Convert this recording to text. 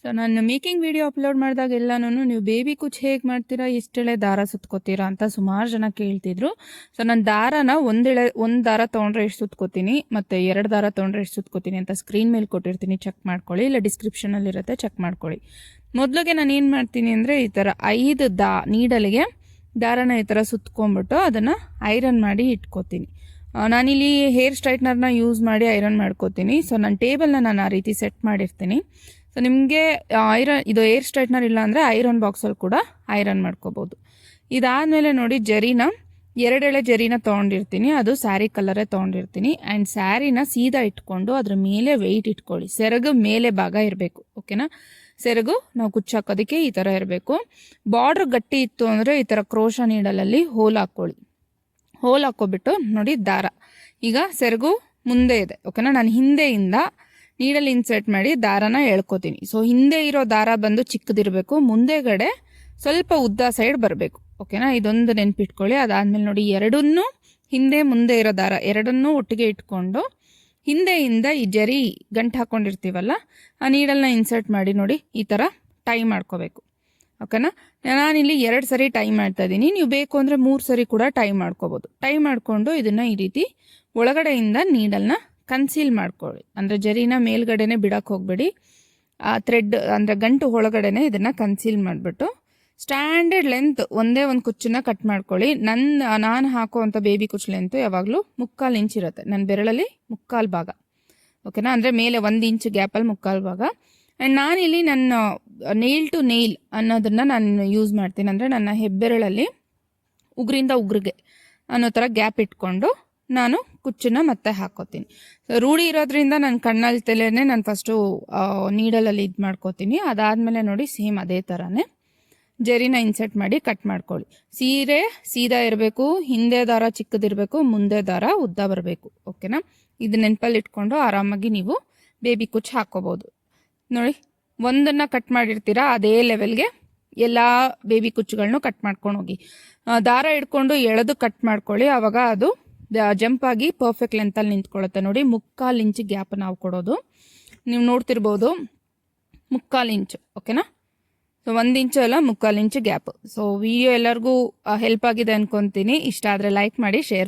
So ನಾನು making video upload ಮಾಡಿದಾಗೆಲ್ಲನೂ ನೀವು baby ಕುಚ್ ಹೇಗೆ ಮಾಡ್ತೀರಾ, ಎಷ್ಟೆಳೆ ದಾರ ಸುತ್ಕೋತೀರಾ ಅಂತ ಸುಮಾರು ಜನ ಕೇಳ್ತಿದ್ರು. ಸೊ ನಾನು ದಾರನ ಒಂದು ದಾರ ತೊಗೊಂಡ್ರೆ ಎಷ್ಟು ಸುತ್ಕೋತೀನಿ ಮತ್ತು 2 ದಾರ ತೊಗೊಂಡ್ರೆ ಎಷ್ಟು ಸುತ್ಕೋತೀನಿ ಅಂತ ಸ್ಕ್ರೀನ್ ಮೇಲೆ ಕೊಟ್ಟಿರ್ತೀನಿ, ಚೆಕ್ ಮಾಡ್ಕೊಳ್ಳಿ. ಇಲ್ಲ ಡಿಸ್ಕ್ರಿಪ್ಷನಲ್ಲಿರುತ್ತೆ, ಚೆಕ್ ಮಾಡ್ಕೊಳ್ಳಿ. ಮೊದಲಿಗೆ ನಾನು ಏನು ಮಾಡ್ತೀನಿ ಅಂದರೆ ಈ ಥರ 5 ನೀಡಲಿಗೆ ದಾರನ ಈ ಥರ ಸುತ್ಕೊಂಡ್ಬಿಟ್ಟು ಅದನ್ನು ಐರನ್ ಮಾಡಿ ಇಟ್ಕೋತೀನಿ. ನಾನಿಲ್ಲಿ ಹೇರ್ ಸ್ಟ್ರೈಟ್ನರ್ನ ಯೂಸ್ ಮಾಡಿ ಐರನ್ ಮಾಡ್ಕೋತೀನಿ. ಸೊ ನನ್ನ ಟೇಬಲ್ನ ನಾನು ಆ ರೀತಿ ಸೆಟ್ ಮಾಡಿರ್ತೀನಿ. ಸೊ ನಿಮಗೆ ಇದು ಏರ್ ಸ್ಟ್ರೈಟ್ನರ್ ಇಲ್ಲ ಅಂದರೆ ಐರನ್ ಬಾಕ್ಸಲ್ಲಿ ಕೂಡ ಐರನ್ ಮಾಡ್ಕೋಬೋದು. ಇದಾದಮೇಲೆ ನೋಡಿ ಜರಿನ 2 ಎಳೆ ಜರಿನ ತೊಗೊಂಡಿರ್ತೀನಿ, ಅದು ಸ್ಯಾರಿ ಕಲರೇ ತೊಗೊಂಡಿರ್ತೀನಿ. ಆ್ಯಂಡ್ ಸ್ಯಾರಿನ ಸೀದಾ ಇಟ್ಕೊಂಡು ಅದ್ರ ಮೇಲೆ ವೆಯ್ಟ್ ಇಟ್ಕೊಳ್ಳಿ. ಸೆರಗು ಮೇಲೆ ಭಾಗ ಇರಬೇಕು, ಓಕೆನಾ. ಸೆರಗು ನಾವು ಕುಚ್ಚಾಕೋದಕ್ಕೆ ಈ ಥರ ಇರಬೇಕು. ಬಾರ್ಡ್ರ್ ಗಟ್ಟಿ ಇತ್ತು ಅಂದರೆ ಈ ಥರ ಕ್ರೋಶ ನೀಡಲಲ್ಲಿ ಹೋಲ್ ಹಾಕ್ಕೊಳ್ಳಿ. ಹೋಲ್ ಹಾಕ್ಕೊಬಿಟ್ಟು ನೋಡಿ ದಾರ ಈಗ ಸೆರಗು ಮುಂದೆ ಇದೆ, ಓಕೆನಾ. ನಾನು ಹಿಂದೆಯಿಂದ ನೀಡಲ್ ಇನ್ಸರ್ಟ್ ಮಾಡಿ ದಾರನ ಎಳ್ಕೊತೀನಿ. ಸೊ ಹಿಂದೆ ಇರೋ ದಾರ ಬಂದು ಚಿಕ್ಕದಿರಬೇಕು, ಮುಂದೆಗಡೆ ಸ್ವಲ್ಪ ಉದ್ದ ಸೈಡ್ ಬರಬೇಕು, ಓಕೆನಾ. ಇದೊಂದು ನೆನ್ಪಿಟ್ಕೊಳ್ಳಿ. ಅದಾದಮೇಲೆ ನೋಡಿ ಎರಡನ್ನೂ ಹಿಂದೆ ಮುಂದೆ ಇರೋ ದಾರ ಎರಡನ್ನೂ ಒಟ್ಟಿಗೆ ಇಟ್ಕೊಂಡು ಹಿಂದೆಯಿಂದ ಈ ಜರಿ ಗಂಟು ಹಾಕ್ಕೊಂಡಿರ್ತೀವಲ್ಲ ಆ ನೀಡಲ್ನ ಇನ್ಸರ್ಟ್ ಮಾಡಿ ನೋಡಿ ಈ ಥರ ಟೈ ಮಾಡ್ಕೋಬೇಕು, ಓಕೆನಾ. ನಾನಿಲ್ಲಿ 2 ಸರಿ ಟೈ ಮಾಡ್ತಾ ಇದ್ದೀನಿ. ನೀವು ಬೇಕು ಅಂದರೆ 3 ಸರಿ ಕೂಡ ಟೈ ಮಾಡ್ಕೋಬೋದು. ಟೈ ಮಾಡಿಕೊಂಡು ಇದನ್ನು ಈ ರೀತಿ ಒಳಗಡೆಯಿಂದ ನೀಡಲ್ನ ಕನ್ಸೀಲ್ ಮಾಡ್ಕೊಳ್ಳಿ. ಅಂದರೆ ಜರಿನ ಮೇಲ್ಗಡೆನೆ ಬಿಡಕ್ಕೆ ಹೋಗಬೇಡಿ, ಆ ಥ್ರೆಡ್ ಅಂದರೆ ಗಂಟು ಒಳಗಡೆನೆ ಇದನ್ನು ಕನ್ಸೀಲ್ ಮಾಡಿಬಿಟ್ಟು ಸ್ಟ್ಯಾಂಡರ್ಡ್ ಲೆಂತ್ ಒಂದೇ ಒಂದು ಕುಚ್ಚನ್ನ ಕಟ್ ಮಾಡ್ಕೊಳ್ಳಿ. ನಾನು ಹಾಕೋವಂಥ ಬೇಬಿ ಕುಚ್ಚು ಲೆಂತು ಯಾವಾಗಲೂ 3/4 ಇಂಚ್ ಇರುತ್ತೆ, ನನ್ನ ಬೆರಳಲ್ಲಿ 3/4 ಭಾಗ, ಓಕೆನಾ. ಅಂದರೆ ಮೇಲೆ 1 ಇಂಚ್ ಗ್ಯಾಪಲ್ಲಿ 3/4 ಭಾಗ. ಆ್ಯಂಡ್ ನಾನಿಲ್ಲಿ ನನ್ನ ನೇಲ್ ಟು ನೇಲ್ ಅನ್ನೋದನ್ನು ನಾನು ಯೂಸ್ ಮಾಡ್ತೀನಿ. ಅಂದರೆ ನನ್ನ ಹೆಬ್ಬೆರಳಲ್ಲಿ ಉಗುರಿಂದ ಉಗುರಿಗೆ ಅನ್ನೋ ಥರ ಗ್ಯಾಪ್ ಇಟ್ಕೊಂಡು ನಾನು ಕುಚ್ಚನ್ನ ಮತ್ತೆ ಹಾಕೋತೀನಿ. ರೂಢಿ ಇರೋದ್ರಿಂದ ನನ್ನ ಕಣ್ಣಲ್ಲಿ ತಲೆನೇ ನಾನು ಫಸ್ಟು ನೀಡಲಲ್ಲಿ ಇದು ಮಾಡ್ಕೋತೀನಿ. ಅದಾದಮೇಲೆ ನೋಡಿ ಸೇಮ್ ಅದೇ ಥರನೇ ಜರಿನ ಇನ್ಸರ್ಟ್ ಮಾಡಿ ಕಟ್ ಮಾಡ್ಕೊಳ್ಳಿ. ಸೀರೆ ಸೀದಾ ಇರಬೇಕು, ಹಿಂದೆ ದಾರ ಚಿಕ್ಕದಿರಬೇಕು, ಮುಂದೆ ದಾರ ಉದ್ದ ಬರಬೇಕು, ಓಕೆನಾ. ಇದು ನೆನಪಲ್ಲಿ ಇಟ್ಕೊಂಡು ಆರಾಮಾಗಿ ನೀವು ಬೇಬಿ ಕುಚ್ಚು ಹಾಕ್ಕೋಬೋದು. ನೋಡಿ ಒಂದನ್ನು ಕಟ್ ಮಾಡಿರ್ತೀರಾ ಅದೇ ಲೆವೆಲ್ಗೆ ಎಲ್ಲ ಬೇಬಿ ಕುಚ್ಚುಗಳನ್ನೂ ಕಟ್ ಮಾಡ್ಕೊಂಡು ಹೋಗಿ ದಾರ ಇಟ್ಕೊಂಡು ಎಳೆದು ಕಟ್ ಮಾಡ್ಕೊಳ್ಳಿ. ಆವಾಗ ಅದು ಜಂಪ್ ಆಗಿ ಪರ್ಫೆಕ್ಟ್ ಲೆಂತಲ್ಲಿ ನಿಂತ್ಕೊಳ್ಳುತ್ತೆ. ನೋಡಿ 3/4 ಇಂಚ್ ಗ್ಯಾಪ್ ನಾವು ಕೊಡೋದು, ನೀವು ನೋಡ್ತಿರ್ಬೋದು 3/4 ಇಂಚ್, ಓಕೆನಾ. ಸೊ 1 ಇಂಚು ಅಲ್ಲ 3/4 ಇಂಚ್ ಗ್ಯಾಪ್. ಸೊ ವಿಡಿಯೋ ಎಲ್ಲರಿಗೂ ಹೆಲ್ಪ್ ಆಗಿದೆ ಅನ್ಕೊತೀನಿ. ಇಷ್ಟ ಆದರೆ ಲೈಕ್ ಮಾಡಿ, ಶೇರ್